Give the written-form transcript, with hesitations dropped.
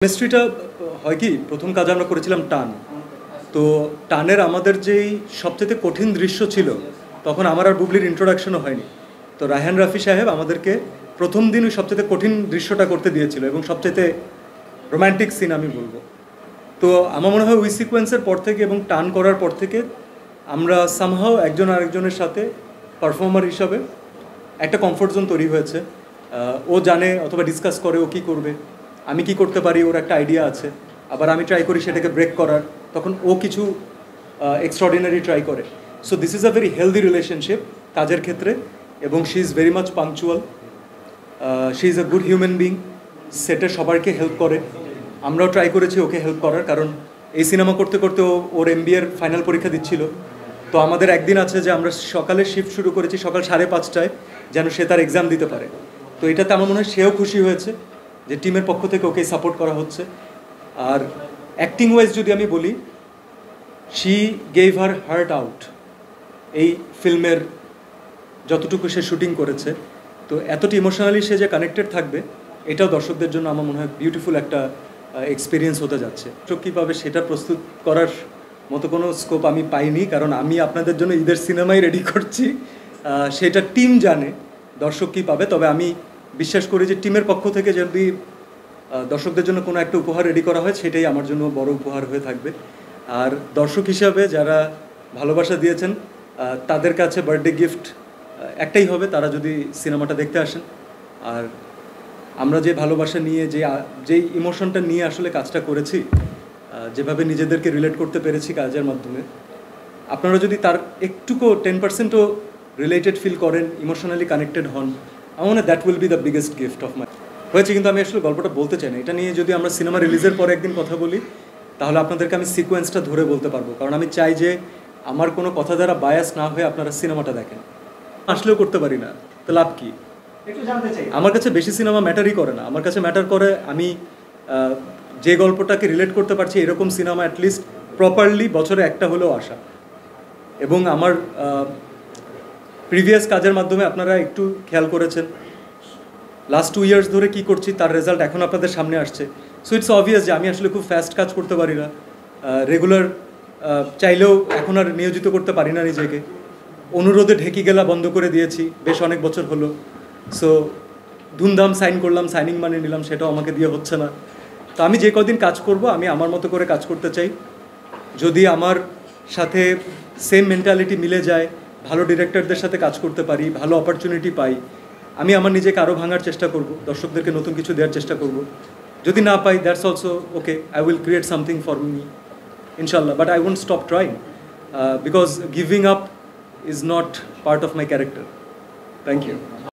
কেমিস্ট্রিটা হয় কি প্রথম কাজ আমরা করেছিলাম টান। তো টানের আমাদের যেই সবচেয়ে কঠিন দৃশ্য ছিল তখন আমার আর বুবলির ইন্ট্রোডাকশনও হয়নি। তো রায়হান রাফি সাহেব আমাদেরকে প্রথম দিন ওই সবচেয়ে কঠিন দৃশ্যটা করতে দিয়েছিল এবং সবচেয়ে রোম্যান্টিক সিন আমি বলবো। তো আমার মনে হয় ওই সিকোয়েন্সের পর থেকে এবং টান করার পর থেকে আমরা সামহাও একজন আরেকজনের সাথে পারফর্মার হিসাবে একটা কমফোর্ট জোন তৈরি হয়েছে। ও জানে অথবা ডিসকাস করে ও কী করবে, আমি কি করতে পারি, ওর একটা আইডিয়া আছে, আবার আমি ট্রাই করি সেটাকে ব্রেক করার, তখন ও কিছু এক্সট্রাঅর্ডিনারি ট্রাই করে। So this is a very healthy relationship কাজের ক্ষেত্রে, এবং she is very much punctual, she is a good human being, সেটে সবাইকে হেল্প করে। আমরাও ট্রাই করেছি ওকে হেল্প করার, কারণ এই সিনেমা করতে করতে ওর MBA ফাইনাল পরীক্ষা দিচ্ছিল। তো আমাদের একদিন আছে যে আমরা সকালে শিফট শুরু করেছি সকাল 5:30টায়, যেন সে তার এক্সাম দিতে পারে। তো এটাতে আমার মনে হয় সেও খুশি হয়েছে যে টিমের পক্ষ থেকে ওকে সাপোর্ট করা হচ্ছে। আর অ্যাক্টিং ওয়াইজ যদি আমি বলি, she gave her heart out এই ফিল্মের যতটুকু সে শুটিং করেছে। তো এতটি ইমোশনালি সে যে কানেক্টেড থাকবে, এটাও দর্শকদের জন্য আমার মনে হয় বিউটিফুল একটা এক্সপিরিয়েন্স হতে যাচ্ছে। দর্শক কী পাবে সেটা প্রস্তুত করার মতো কোনো স্কোপ আমি পাইনি, কারণ আমি আপনাদের জন্য ঈদের সিনেমাই রেডি করছি। সেটা টিম জানে দর্শক কী পাবে। তবে আমি বিশ্বাস করি যে টিমের পক্ষ থেকে যদি দর্শকদের জন্য কোনো একটা উপহার রেডি করা হয়, সেটাই আমার জন্য বড় উপহার হয়ে থাকবে। আর দর্শক হিসাবে যারা ভালোবাসা দিয়েছেন তাদের কাছে বার্থডে গিফট একটাই হবে, তারা যদি সিনেমাটা দেখতে আসেন। আর আমরা যে ভালোবাসা নিয়ে যেই ইমোশনটা নিয়ে আসলে কাজটা করেছি, যেভাবে নিজেদেরকে রিলেট করতে পেরেছি কাজের মাধ্যমে, আপনারা যদি তার একটুকু 10%ও রিলেটেড ফিল করেন, ইমোশনালি কানেক্টেড হন, আমার মনে হয় that will be the biggest gift of my হয়েছে। কিন্তু আমি আসলে গল্পটা বলতে চাই না, এটা নিয়ে যদি আমরা সিনেমা রিলিজের পরে একদিন কথা বলি, তাহলে আপনাদেরকে আমি সিকোয়েন্সটা ধরে বলতে পারবো। কারণ আমি চাই যে আমার কোনো কথা দ্বারা বায়াস না হয়ে আপনারা সিনেমাটা দেখেন। আসলেও করতে পারি না, তো লাভ কী? আমার কাছে বেশি সিনেমা ম্যাটারই করে না। আমার কাছে ম্যাটার করে আমি যে গল্পটাকে রিলেট করতে পারছি এরকম সিনেমা অ্যাটলিস্ট প্রপারলি বছরে একটা হলেও আসা। এবং আমার প্রিভিয়াস কাজের মাধ্যমে আপনারা একটু খেয়াল করেছেন লাস্ট 2 ইয়ার্স ধরে কী করছি, তার রেজাল্ট এখন আপনাদের সামনে আসছে। সো ইটস অবভিয়াস যে আমি আসলে খুব ফাস্ট কাজ করতে পারি না, রেগুলার চাইলেও এখন আর নিয়োজিত করতে পারি না নিজেকে। অনুরোধে ঢেকি গেলা বন্ধ করে দিয়েছি, বেশ অনেক বছর হলো। সো ধুমধাম সাইন করলাম, সাইনিং মানে নিলাম, সেটাও আমাকে দিয়ে হচ্ছে না। তো আমি যে কদিন কাজ করব, আমি আমার মতো করে কাজ করতে চাই। যদি আমার সাথে সেম মেন্টালিটি মিলে যায়, ভালো ডিরেক্টরদের সাথে কাজ করতে পারি, ভালো অপরচুনিটি পাই, আমি আমার নিজেকে আরও ভাঙার চেষ্টা করব, দর্শকদেরকে নতুন কিছু দেওয়ার চেষ্টা করব। যদি না পাই, that's also okay, I will create something for me ইনশাল্লাহ, but I won't stop trying because giving up is not part of my character. Thank you.